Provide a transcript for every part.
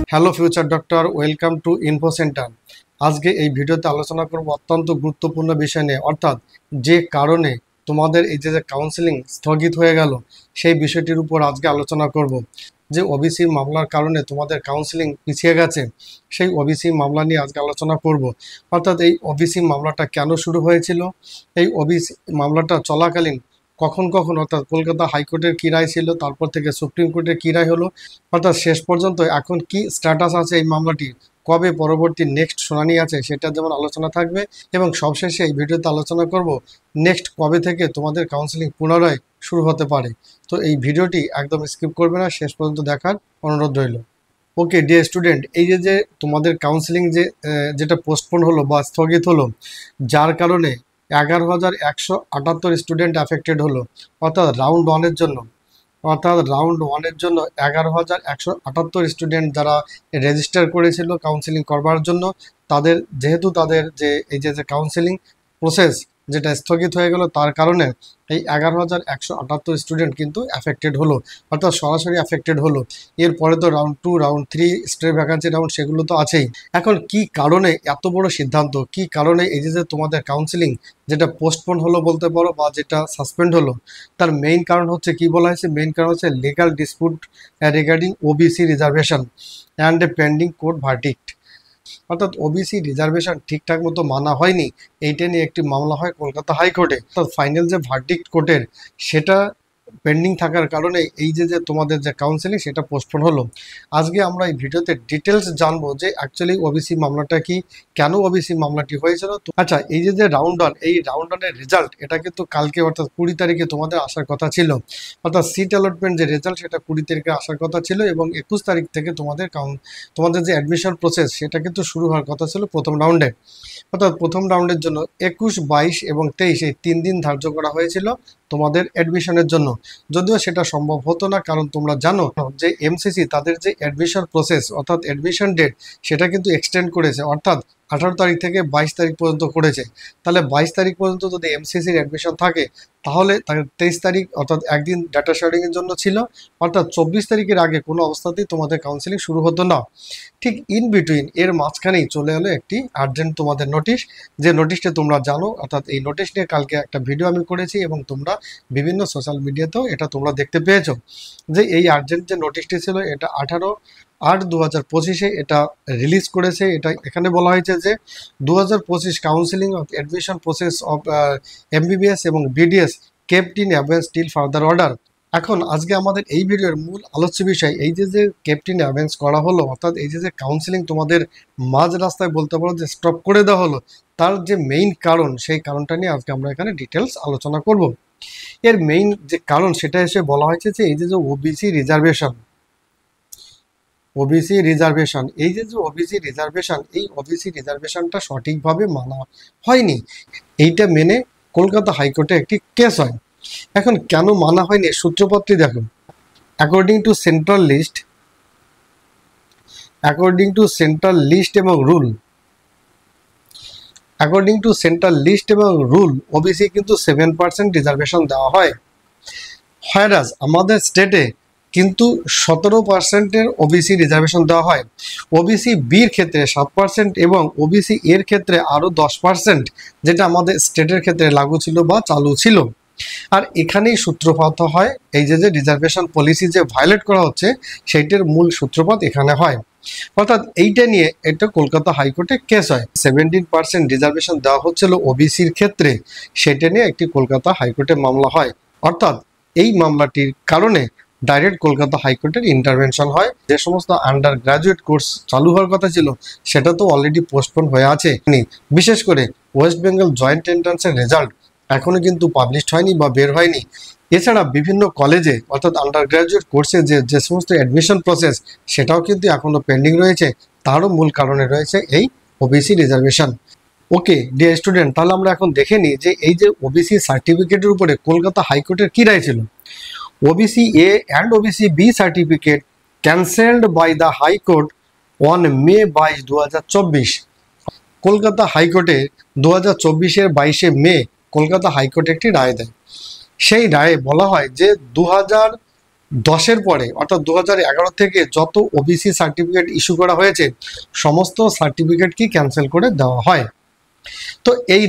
Hello future doctor, welcome to info centre. আজকে এই ভিডিওতে আলোচনা করব অত্যন্ত গুরুত্বপূর্ণ বিষয় নিয়ে, অর্থাৎ যে কারণে তোমাদের এই যে কাউন্সেলিং স্থগিত হয়ে গেল সেই বিষয়টির উপর আজকে আলোচনা করব। যে ওবিসি মামলার কারণে তোমাদের কাউন্সেলিং পিছিয়ে গেছে, সেই ওবিসি মামলা নিয়ে আজকে আলোচনা করব। অর্থাৎ এই ওবিসি মামলাটা কেন শুরু হয়েছিল, এই ওবিসি মামলাটা চলাকালীন কখন কখন অর্থাৎ কলকাতা হাইকোর্টের কী রায় ছিল, তারপর থেকে সুপ্রিম কোর্টের কী রায় হলো, অর্থাৎ শেষ পর্যন্ত এখন কি স্ট্যাটাস আছে এই মামলাটির, কবে পরবর্তী নেক্সট শুনানি আছে সেটা যেমন আলোচনা থাকবে, এবং সবশেষে এই ভিডিওতে আলোচনা করব নেক্সট কবে থেকে তোমাদের কাউন্সেলিং পুনরায় শুরু হতে পারে। তো এই ভিডিওটি একদম স্কিপ করবে না, শেষ পর্যন্ত দেখার অনুরোধ রইল। ওকে ডিয়ার স্টুডেন্ট, এই যে তোমাদের কাউন্সেলিং যেটা পোস্টপোন হলো বা স্থগিত হলো, যার কারণে 11,178 স্টুডেন্ট অ্যাফেক্টেড হলো। অর্থাৎ রাউন্ড ওয়ানের জন্য 11,178 স্টুডেন্ট যারা রেজিস্টার করেছিল কাউন্সেলিং করবার জন্য, যেহেতু তাদের যে এই যে কাউন্সেলিং প্রসেস যেটা স্থগিত হয়ে গেল, তার কারণে এই 11,178 স্টুডেন্ট কিন্তু অ্যাফেক্টেড হলো, অর্থাৎ সরাসরি অ্যাফেক্টেড হলো। এরপরে তো round 2, round 3 stay vacancy round সেগুলো তো আছেই। এখন কি কারণে এত বড় সিদ্ধান্ত, কি কারণে এই যে তোমাদের কাউন্সেলিং যেটা পোস্টপোন হলো বলতে পারো, বা যেটা সাসপেন্ড হলো, তার মেইন কারণ হচ্ছে কি বলা হয়েছে, মেইন কারণ হচ্ছে legal dispute regarding OBC reservation and a pending court verdict. অর্থাৎ ওবিসি রিজার্ভেশন ঠিকঠাক মতো মানা হয়নি, এইটা নিয়ে একটি মামলা হয় কলকাতা হাইকোর্টে। অর্থাৎ ফাইনাল যে ভার্ডিক্ট কোর্টের সেটা পেন্ডিং থাকার কারণে এই যে তোমাদের যে কাউন্সেলিং সেটা পোস্টপোন হলো। আজকে আমরা এই ভিডিওতে ডিটেলস জানবো যে অ্যাকচুয়ালি ওবিসি মামলাটা কি, কেন ওবিসি মামলাটি হয়েছিল। তো আচ্ছা, এই যে রাউন্ড ওয়ান, এই রাউন্ড ওয়ানের রেজাল্ট এটা কিন্তু কালকে অর্থাৎ 20 তারিখে তোমাদের আসার কথা ছিল। অর্থাৎ সিট অ্যালটমেন্ট যে রেজাল্ট সেটা 20 তারিখে আসার কথা ছিল, এবং 21 তারিখ থেকে তোমাদের যে অ্যাডমিশন প্রসেস সেটা কিন্তু শুরু হওয়ার কথা ছিল প্রথম রাউন্ডে। অর্থাৎ প্রথম রাউন্ডের জন্য 21, 22 এবং 23 এই 3 দিন ধার্য করা হয়েছিল তোমাদের অ্যাডমিশনের জন্য। যদিও সেটা সম্ভব হতো না, কারণ তোমরা জানো যে এমসিসি তাদের যে অ্যাডমিশন প্রসেস অর্থাৎ অ্যাডমিশন ডেট সেটা কিন্তু এক্সটেন্ড করেছে, অর্থাৎ 18 তারিখ থেকে 22 তারিখ পর্যন্ত করেছে। তাহলে 22 তারিখ পর্যন্ত যদি এমসিসির অ্যাডমিশন থাকে, তাহলে 23 তারিখ অর্থাৎ একদিন ডাটা শেয়ারিংয়ের জন্য ছিল, অর্থাৎ 24 তারিখের আগে কোনো অবস্থাতেই তোমাদের কাউন্সেলিং শুরু হতো না। ঠিক ইন বিটুইন এর মাঝখানেই চলে এলো একটি আর্জেন্ট তোমাদের নোটিশ, যে নোটিশটা তোমরা জানো। অর্থাৎ এই নোটিশ নিয়ে কালকে একটা ভিডিও আমি করেছি, এবং তোমরা বিভিন্ন সোশ্যাল মিডিয়াতেও এটা তোমরা দেখতে পেয়েছো, যে এই আর্জেন্ট যে নোটিশটি ছিল এটা 18/8/2025 এটা রিলিজ করেছে। এটা এখানে বলা হয়েছে যে 2025 counselling of admission process of MBBS এবং BDS kept in abeyance till further order. এখন আজকে আমাদের এই ভিডিওর মূল আলোচ্য বিষয় এই যে কেপ্ট ইন অ্যাবেন্স করা হলো, অর্থাৎ এই যে কাউন্সিলিং তোমাদের মাঝ রাস্তায় বলতে পারো যে স্টপ করে দেওয়া হলো, তার যে মেইন কারণ সেই কারণটা নিয়ে আজকে আমরা এখানে ডিটেলস আলোচনা করব। এর মেইন যে কারণ সেটা এসে বলা হয়েছে যে এই যে ওবিসি রিজার্ভেশন, এই যে ওবিসি রিজার্ভেশন, এই ওবিসি রিজার্ভেশনটা সঠিকভাবে মানা হয়নি। এইটা মেনে কলকাতা হাইকোর্টে একটি কেস হয়। এখন কেন মানা হয়নি সূত্রপত্রটি দেখো। অ্যাকর্ডিং টু সেন্ট্রাল লিস্ট এবং রুল, ওবিসি কিন্তু 7% রিজার্ভেশন দেওয়া হয়। হয়রাজ আমাদের স্টেটে কিন্তু 17%-এর ওবিসি রিজার্ভেশন দেওয়া হয়। ওবিসি বির ক্ষেত্রে 7% এবং ওবিসি এর ক্ষেত্রে আরও 10%, যেটা আমাদের স্টেটের ক্ষেত্রে লাগু ছিল বা চালু ছিল। আর এখানেই সূত্রপাত হয় এই যে রিজার্ভেশন পলিসি যে ভায়োলেট করা হচ্ছে সেইটার মূল সূত্রপাত এখানে হয়। অর্থাৎ এইটা নিয়ে এটা কলকাতা হাইকোর্টে কেস হয়। 17% রিজার্ভেশন দেওয়া হচ্ছিল ওবিসির ক্ষেত্রে, সেটা নিয়ে একটি কলকাতা হাইকোর্টে মামলা হয়। অর্থাৎ এই মামলাটির কারণে ডাইরেক্ট কলকাতা হাইকোর্টের ইন্টারভেনশন হয়। যে সমস্ত আন্ডার গ্রাজুয়েট কোর্স চালু হওয়ার কথা ছিল সেটা তো অলরেডি পোস্টপোন হয়ে আছে। বিশেষ করে ওয়েস্ট বেঙ্গল জয়েন্ট এন্ট্রান্সের রেজাল্ট এখনো কিন্তু পাবলিশড হয়নি বা বের হয়নি। এছাড়া বিভিন্ন কলেজে অর্থাৎ আন্ডার গ্রাজুয়েট কোর্সে যে সমস্ত অ্যাডমিশন প্রসেস সেটাও কিন্তু এখনো পেন্ডিং রয়েছে। তারও মূল কারণে রয়েছে এই OBC reservation. Okay dear student, তাহলে আমরা এখন দেখে নিই যে এই যে ওবিসি সার্টিফিকেটের উপরে কলকাতা হাইকোর্টের কী রায় ছিল। OBC A and OBC B certificate cancelled by the high court on May 22, 2024। Kolkata হাইকোর্টে 2024-এর 22শে মে কলকাতা হাইকোর্ট একটি রায় দেয়। সেই রায়ে বলা হয় যে 10-এর পরে অর্থাৎ 2011 থেকে যত ওবিসি সার্টিফিকেট ইস্যু করা হয়েছে সমস্ত সার্টিফিকেটকে ক্যান্সেল করে দেওয়া হয়। তো এই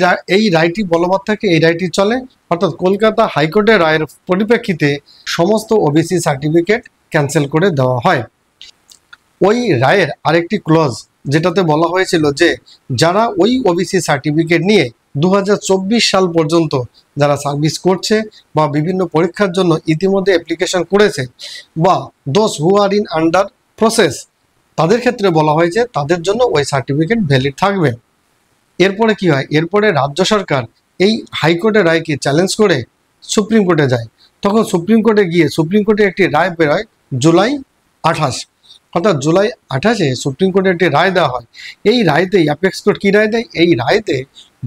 রায়টি বলবৎ থাকে, এই রায়টি চলে, অর্থাৎ কলকাতা হাইকোর্টের রায়ের পরিপ্রেক্ষিতে সমস্ত ওবিসি সার্টিফিকেট ক্যান্সেল করে দেওয়া হয়। ওই রায়ের আরেকটি ক্লজ যেটাতে বলা হয়েছিল যে যারা ওই ওবিসি সার্টিফিকেট নিয়ে 2024 সাল পর্যন্ত যারা সার্ভিস করছে বা বিভিন্ন পরীক্ষার জন্য ইতিমধ্যে অ্যাপ্লিকেশন করেছে বা those who are in under process, তাদের ক্ষেত্রে বলা হয়েছে তাদের জন্য ওই সার্টিফিকেট ভ্যালিড থাকবে। এরপরে কি হয়, এরপরে রাজ্য সরকার এই হাইকোর্টের রায়কে চ্যালেঞ্জ করে সুপ্রিম কোর্টে যায়। তখন সুপ্রিম কোর্টে গিয়ে সুপ্রিম কোর্টে একটি রায় বেরোয় জুলাই 28, অর্থাৎ জুলাই 28-এ সুপ্রিম কোর্টে একটি রায় দেওয়া হয়। এই রায়তেই অ্যাপেক্স কোর্ট কী রায় দেয়, এই রায়তে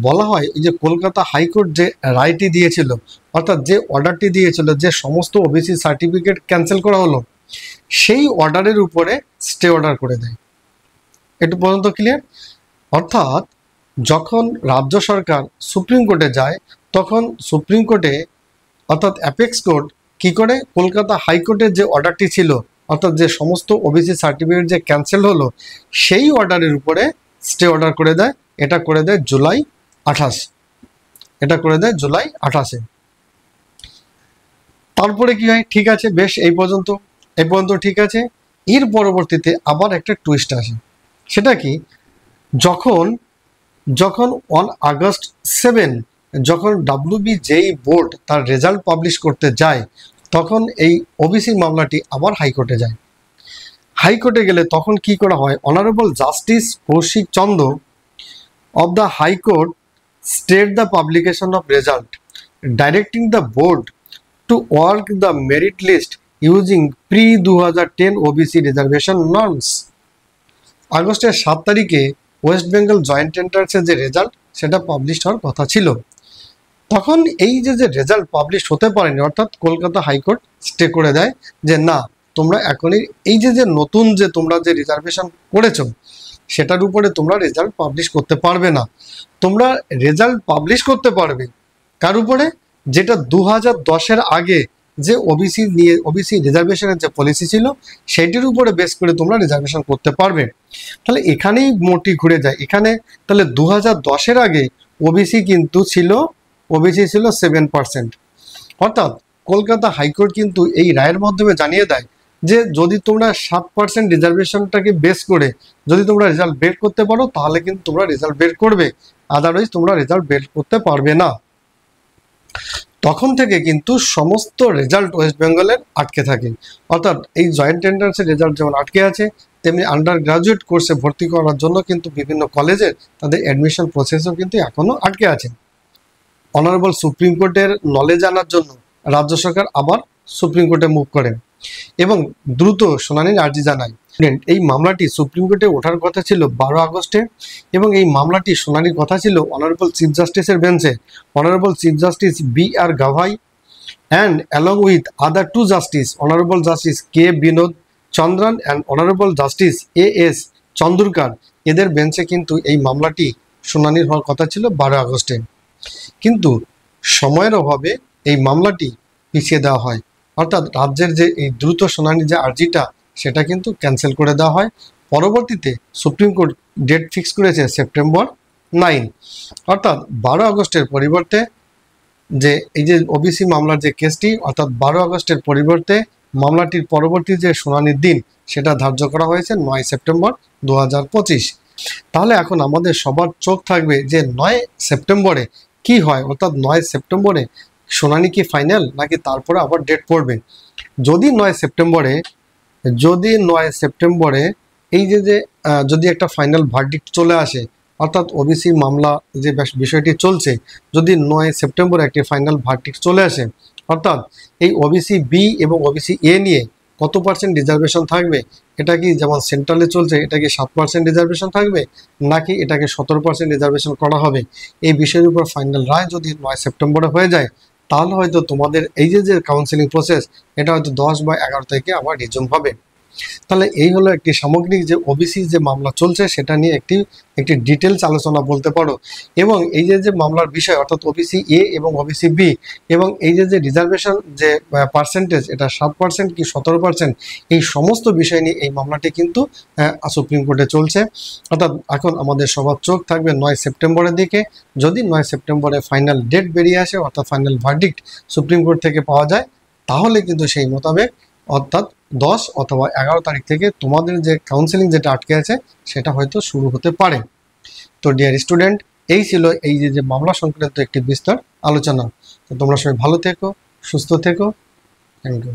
বলা হয় এই যে কলকাতা হাইকোর্ট যে রায়টি দিয়েছিল, অর্থাৎ যে অর্ডারটি দিয়েছিল যে সমস্ত ওবিসি সার্টিফিকেট ক্যান্সেল করা হলো, সেই অর্ডারের উপরে স্টে অর্ডার করে দেয়। একটু পর্যন্ত ক্লিয়ার? অর্থাৎ যখন রাজ্য সরকার সুপ্রিম কোর্টে যায় তখন সুপ্রিম কোর্টে অর্থাৎ অ্যাপেক্স কোর্ট কী করে কলকাতা হাইকোর্টের যে অর্ডারটি ছিল, অর্থাৎ যে সমস্ত ওবিসি সার্টিফিকেট যে ক্যান্সেল হলো সেই অর্ডারের উপরে স্টে অর্ডার করে দেয়। এটা করে দেয় জুলাই 28, এটা করে দেয় জুলাই 28-এ। তারপরে কি হয়, ঠিক আছে বেশ এই পর্যন্ত ঠিক আছে। এর পরবর্তীতে আবার একটা টুইস্ট আসে। সেটা কি, যখন 1 আগস্ট 7 যখন WBJEE বোর্ড তার রেজাল্ট পাবলিশ করতে যায় তখন এই ওবিসি মামলাটি আবার হাইকোর্টে যায়। হাইকোর্টে গেলে তখন কি করা হয়, honourable justice Kaushik Chandra of the High Court state the publication of result, directing the board to work the merit list using pre-2010 OBC reservation norms. আগস্টের 7 তারিখে ওয়েস্ট বেঙ্গল জয়েন্ট এন্ট্রান্সের যে রেজাল্ট সেটা পাবলিশ হওয়ার কথা ছিল। তখন এই যে রেজাল্ট পাবলিশ হতে পারেনি, অর্থাৎ কলকাতা হাইকোর্ট স্টে করে দেয় যে না, তোমরা এখনই এই যে নতুন যে তোমরা যে রিজার্ভেশন করেছো সেটার উপরে তোমরা রেজাল্ট পাবলিশ করতে পারবে না। তোমরা রেজাল্ট পাবলিশ করতে পারবে কার উপরে, যেটা 2010-এর আগে যে ওবিসি রিজার্ভেশনের যে পলিসি ছিল সেটির উপরে বেস করে তোমরা রিজার্ভেশন করতে পারবে। তাহলে এখানেই মোটি ঘুরে যায়। এখানে তাহলে 2010-এর আগে ওবিসি কিন্তু ছিল 7%, অর্থাৎ কলকাতা হাইকোর্ট কিন্তু এই রায়ের মাধ্যমে জানিয়ে দেয় যে যদি তোমরা 7% রিজার্ভেশনটাকে বেস করে যদি তোমরা রেজাল্ট বের করতে পারো তাহলে কিন্তু তোমরা রেজাল্ট বের করবে, আদারওয়াইজ তোমরা রেজাল্ট বের করতে পারবে না। তখন থেকে কিন্তু সমস্ত রেজাল্ট ওয়েস্ট বেঙ্গলের আটকে থাকে, অর্থাৎ এই জয়েন্ট এন্ট্রান্সের রেজাল্ট যেমন আটকে আছে তেমনি আন্ডার গ্রাজুয়েট কোর্সে ভর্তি করার জন্য কিন্তু বিভিন্ন কলেজের তাদের অ্যাডমিশন প্রসেসও কিন্তু এখনও আটকে আছে। অনারেবল সুপ্রিম কোর্টের নলেজ আনার জন্য রাজ্য সরকার আবার সুপ্রিম কোর্টে মুভ করে এবং দ্রুত শুনানির আর্জি জানায়। এই মামলাটি সুপ্রিম কোর্টে ওঠার কথা ছিল 12 আগস্টে এবং এই মামলাটি শুনানির কথা ছিল অনারেবল চিফ জাস্টিসের বেঞ্চে। Honourable chief justice B.R. Gavai and along with other 2 justice honourable justice K. Vinod Chandran and honourable justice A.S. Chandrakar, এদের বেঞ্চে কিন্তু এই মামলাটি শুনানির হওয়ার কথা ছিল 12 আগস্টে, কিন্তু সময়ের অভাবে এই মামলাটি পিছিয়ে দেওয়া হয়, অর্থাৎ রাজ্যের যে এই দ্রুত শুনানির যে আর্জিটা সেটা কিন্তু ক্যান্সেল করে দেওয়া হয়। পরবর্তীতে সুপ্রিম কোর্ট ডেট ফিক্স করেছে সেপ্টেম্বর 9, অর্থাৎ 12 আগস্টের পরিবর্তে যে এই যে ওবিসি মামলার যে কেসটি, অর্থাৎ 12 আগস্টের পরিবর্তে মামলাটির পরবর্তী যে শুনানির দিন সেটা ধার্য করা হয়েছে 9 সেপ্টেম্বর 2025। তাহলে এখন আমাদের সবার চোখ থাকবে যে 9 সেপ্টেম্বরে কি হয়, অর্থাৎ 9 সেপ্টেম্বরে শুনানি কি ফাইনাল নাকি তারপরে আবার ডেট পড়বে। যদি 9 সেপ্টেম্বরে এই যে যদি একটা ফাইনাল ভার্ডিক্ট চলে আসে, অর্থাৎ ওবিসি মামলা যে বিষয়টি চলছে, যদি 9 সেপ্টেম্বরে একটি ফাইনাল ভার্ডিক্ট চলে আসে, অর্থাৎ এই ওবিসি বি এবং ওবিসি এ নিয়ে কত পার্সেন্ট রিজার্ভেশন থাকবে, এটা কি যেমন সেন্ট্রালে চলছে এটা কি 7% রিজার্ভেশন থাকবে নাকি এটাকে 17% রিজার্ভেশন করা হবে, এই বিষয়ের উপর ফাইনাল রায় যদি 9 সেপ্টেম্বরে হয়ে যায় তাহলে হয়তো তোমাদের এই যে কাউন্সেলিং প্রসেস এটা হয়তো 10 বা 11 তারিখে আবার রিজুম হবে। তাহলে এই হলো একটি সামগ্রিক যে ওবিসি যে মামলা চলছে সেটা নিয়ে একটি ডিটেলস আলোচনা বলতে পারো। এবং এই যে মামলার বিষয় অর্থাৎ ওবিসি এ এবং ওবিসি বি এবং এই যে রিজার্ভেশন যে পার্সেন্টেজ, এটা 7% কি 17%, এই সমস্ত বিষয় নিয়ে এই মামলাটি কিন্তু সুপ্রিম কোর্টে চলছে। অর্থাৎ এখন আমাদের সবার চোখ থাকবে 9 সেপ্টেম্বরের দিকে। যদি 9 সেপ্টেম্বরে ফাইনাল ডেট বেরিয়ে আসে অর্থাৎ ফাইনাল ভার্ডিক্ট সুপ্রিম কোর্ট থেকে পাওয়া যায়, তাহলে কিন্তু সেই মোতাবেক অর্থাৎ 10 অথবা 11 তারিখ থেকে তোমাদের যে কাউন্সেলিং যেটা আটকে আছে সেটা হয়তো শুরু হতে পারে। তো ডিয়ার স্টুডেন্ট, এই ছিল এই যে মামলা সংক্রান্ত একটি বিস্তার আলোচনা। তো তোমরা সবাই ভালো থেকো, সুস্থ থেকো। Thank you.